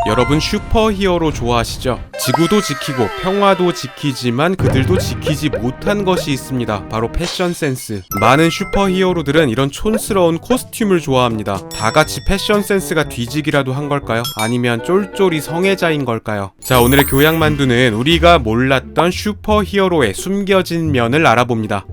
여러분 슈퍼히어로 좋아하시죠? 지구도 지키고 평화도 지키지만 그들도 지키지 못한 것이 있습니다. 바로 패션 센스. 많은 슈퍼히어로들은 이런 촌스러운 코스튬을 좋아합니다. 다같이 패션 센스가 뒤지기라도 한 걸까요? 아니면 쫄쫄이 성애자인 걸까요? 자, 오늘의 교양만두는 우리가 몰랐던 슈퍼히어로의 숨겨진 면을 알아봅니다.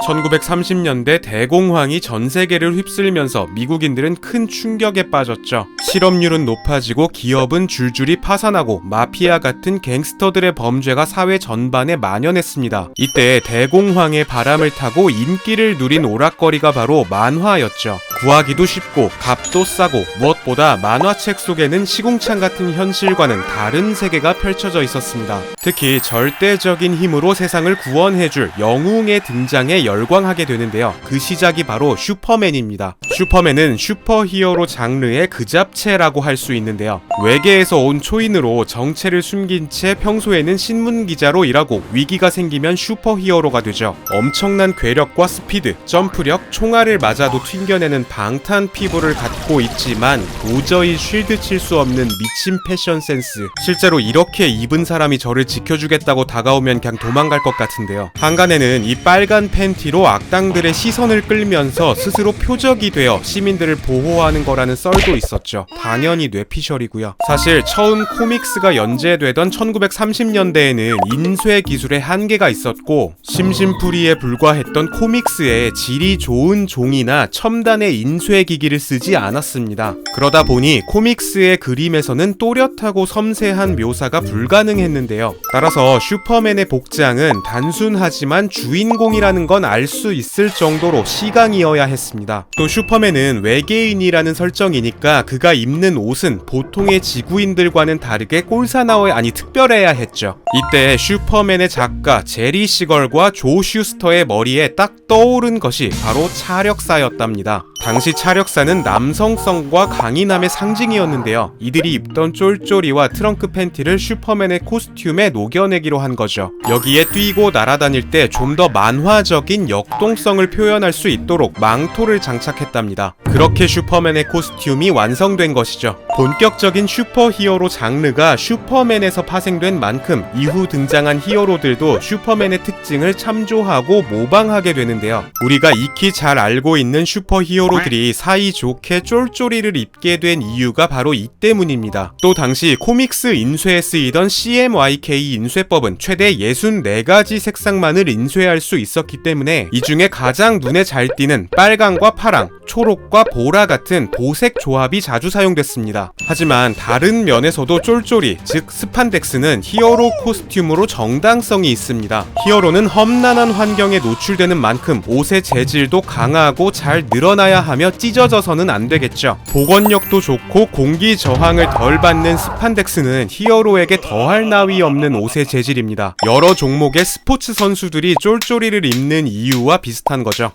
1930년대 대공황이 전 세계를 휩쓸면서 미국인들은 큰 충격에 빠졌죠. 실업률은 높아지고 기업은 줄줄이 파산하고 마피아 같은 갱스터들의 범죄가 사회 전반에 만연했습니다. 이때 대공황의 바람을 타고 인기를 누린 오락거리가 바로 만화였죠. 구하기도 쉽고 값도 싸고 무엇보다 만화책 속에는 시궁창 같은 현실과는 다른 세계가 펼쳐져 있었습니다. 특히 절대적인 힘으로 세상을 구원해줄 영웅의 등장에 열광하게 되는데요. 그 시작이 바로 슈퍼맨입니다. 슈퍼맨은 슈퍼히어로 장르의 그 잡채라고 할 수 있는데요. 외계에서 온 초인으로 정체를 숨긴 채 평소에는 신문기자로 일하고 위기가 생기면 슈퍼히어로가 되죠. 엄청난 괴력과 스피드, 점프력, 총알을 맞아도 튕겨내는 방탄 피부를 갖고 있지만 도저히 쉴드 칠 수 없는 미친 패션 센스. 실제로 이렇게 입은 사람이 저를 지켜주겠다고 다가오면 그냥 도망갈 것 같은데요. 한간에는 이 빨간 팬티로 악당들의 시선을 끌면서 스스로 표적이 되어 시민들을 보호하는 거라는 썰도 있었죠. 당연히 뇌피셜이고요. 사실 처음 코믹스가 연재되던 1930년대에는 인쇄 기술에 한계가 있었고 심심풀이에 불과했던 코믹스에 질이 좋은 종이나 첨단의 인쇄기기를 쓰지 않았습니다. 그러다 보니 코믹스의 그림에서는 또렷하고 섬세한 묘사가 불가능했는데요. 따라서 슈퍼맨의 복장은 단순하지만 주인공이라는 건 알 수 있을 정도로 시강이어야 했습니다. 또 슈퍼맨은 외계인이라는 설정이니까 그가 입는 옷은 보통의 지구인들과는 다르게 꼴사나워야 특별해야 했죠. 이때 슈퍼맨의 작가 제리 시걸과 조 슈스터의 머리에 딱 떠오른 것이 바로 차력사였답니다. 당시 차력사는 남성성과 강인함의 상징이었는데요. 이들이 입던 쫄쫄이와 트렁크 팬티를 슈퍼맨의 코스튬에 녹여내기로 한 거죠. 여기에 뛰고 날아다닐 때 좀 더 만화적인 역동성을 표현할 수 있도록 망토를 장착했답니다. 그렇게 슈퍼맨의 코스튬이 완성된 것이죠. 본격적인 슈퍼히어로 장르가 슈퍼맨에서 파생된 만큼 이후 등장한 히어로들도 슈퍼맨의 특징을 참조하고 모방하게 되는데요. 우리가 익히 잘 알고 있는 슈퍼히어로들이 사이좋게 쫄쫄이를 입게 된 이유가 바로 이 때문입니다. 또 당시 코믹스 인쇄에 쓰이던 CMYK 인쇄법은 최대 64가지 색상만을 인쇄할 수 있었기 때문에 이 중에 가장 눈에 잘 띄는 빨강과 파랑, 초록과 보라 같은 보색 조합이 자주 사용됐습니다. 하지만 다른 면에서도 쫄쫄이, 즉 스판덱스는 히어로 코스튬으로 정당성이 있습니다. 히어로는 험난한 환경에 노출되는 만큼 옷의 재질도 강하고 잘 늘어나야 하며 찢어져서는 안 되겠죠. 복원력도 좋고 공기 저항을 덜 받는 스판덱스는 히어로에게 더할 나위 없는 옷의 재질입니다. 여러 종목의 스포츠 선수들이 쫄쫄이를 입는 이유와 비슷한 거죠.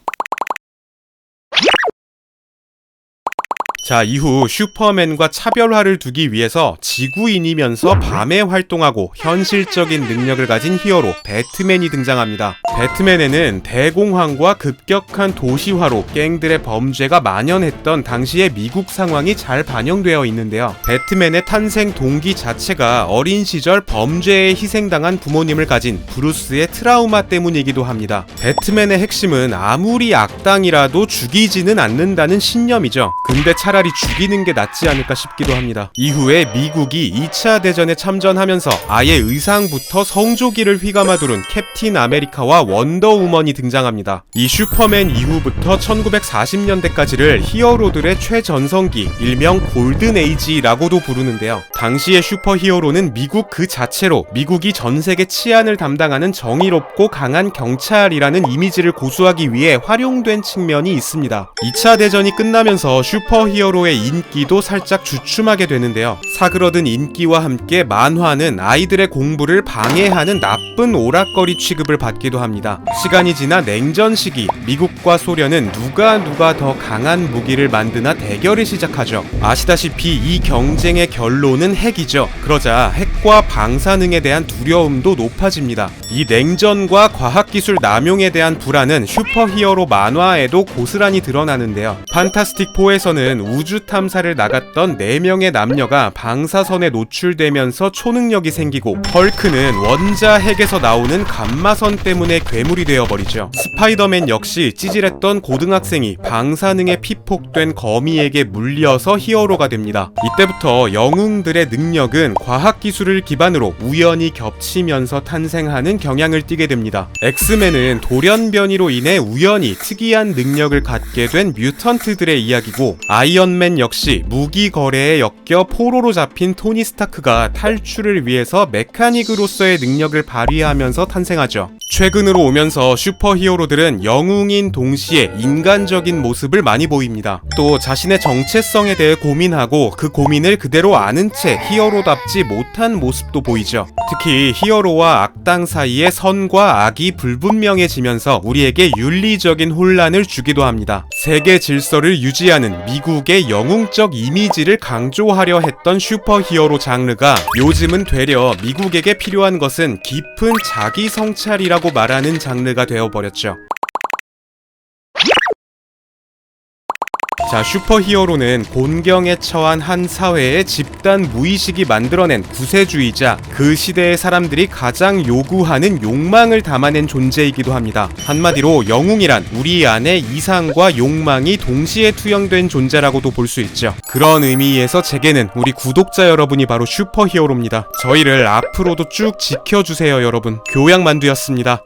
자, 이후 슈퍼맨과 차별화를 두기 위해서 지구인이면서 밤에 활동하고 현실적인 능력을 가진 히어로 배트맨이 등장합니다. 배트맨에는 대공황과 급격한 도시화로 갱들의 범죄가 만연했던 당시의 미국 상황이 잘 반영되어 있는데요. 배트맨의 탄생 동기 자체가 어린 시절 범죄에 희생당한 부모님을 가진 브루스의 트라우마 때문이기도 합니다. 배트맨의 핵심은 아무리 악당이라도 죽이지는 않는다는 신념이죠. 근데 차라리 죽이는 게 낫지 않을까 싶기도 합니다. 이후에 미국이 2차 대전에 참전하면서 아예 의상부터 성조기를 휘감아 두른 캡틴 아메리카와 원더우먼이 등장합니다. 이 슈퍼맨 이후부터 1940년대까지를 히어로들의 최전성기, 일명 골든 에이지라고도 부르는데요. 당시의 슈퍼히어로는 미국 그 자체로 미국이 전 세계 치안을 담당하는 정의롭고 강한 경찰이라는 이미지를 고수하기 위해 활용된 측면이 있습니다. 2차 대전이 끝나면서 슈퍼히어로의 인기도 살짝 주춤하게 되는데요. 사그러든 인기와 함께 만화는 아이들의 공부를 방해하는 나쁜 오락거리 취급을 받기도 합니다. 시간이 지나 냉전 시기, 미국과 소련은 누가 더 강한 무기를 만드나 대결을 시작하죠. 아시다시피 이 경쟁의 결론은 핵이죠. 그러자 핵과 방사능에 대한 두려움도 높아집니다. 이 냉전과 과학기술 남용에 대한 불안은 슈퍼히어로 만화에도 고스란히 드러나는데요. 판타스틱 4에서는 우주 탐사를 나갔던 4명의 남녀가 방사선에 노출되면서 초능력이 생기고 헐크는 원자 핵에서 나오는 감마선 때문에 괴물이 되어버리죠. 스파이더맨 역시 찌질했던 고등학생이 방사능에 피폭된 거미에게 물려서 히어로가 됩니다. 이때부터 영웅들의 능력은 과학기술을 기반으로 우연히 겹치면서 탄생하는 경향을 띠게 됩니다. 엑스맨은 돌연변이로 인해 우연히 특이한 능력을 갖게 된 뮤턴트들의 이야기고, 아이언맨 역시 무기 거래에 엮여 포로로 잡힌 토니 스타크가 탈출을 위해서 메카닉으로서의 능력을 발휘하면서 탄생하죠. 최근으로 오면서 슈퍼히어로들은 영웅인 동시에 인간적인 모습을 많이 보입니다. 또 자신의 정체성에 대해 고민하고 그 고민을 그대로 아는 채 히어로답지 못한 모습도 보이죠. 특히 히어로와 악당 사이의 선과 악이 불분명해지면서 우리에게 윤리적인 혼란을 주기도 합니다. 세계 질서를 유지하는 미국의 영웅적 이미지를 강조하려 했던 슈퍼히어로 장르가 요즘은 되려 미국에게 필요한 것은 깊은 자기 성찰이라고 말하는 장르가 되어버렸죠. 자, 슈퍼히어로는 곤경에 처한 한 사회의 집단 무의식이 만들어낸 구세주의자, 그 시대의 사람들이 가장 요구하는 욕망을 담아낸 존재이기도 합니다. 한마디로 영웅이란 우리 안에 이상과 욕망이 동시에 투영된 존재라고도 볼 수 있죠. 그런 의미에서 제게는 우리 구독자 여러분이 바로 슈퍼히어로입니다. 저희를 앞으로도 쭉 지켜주세요, 여러분. 교양만두였습니다.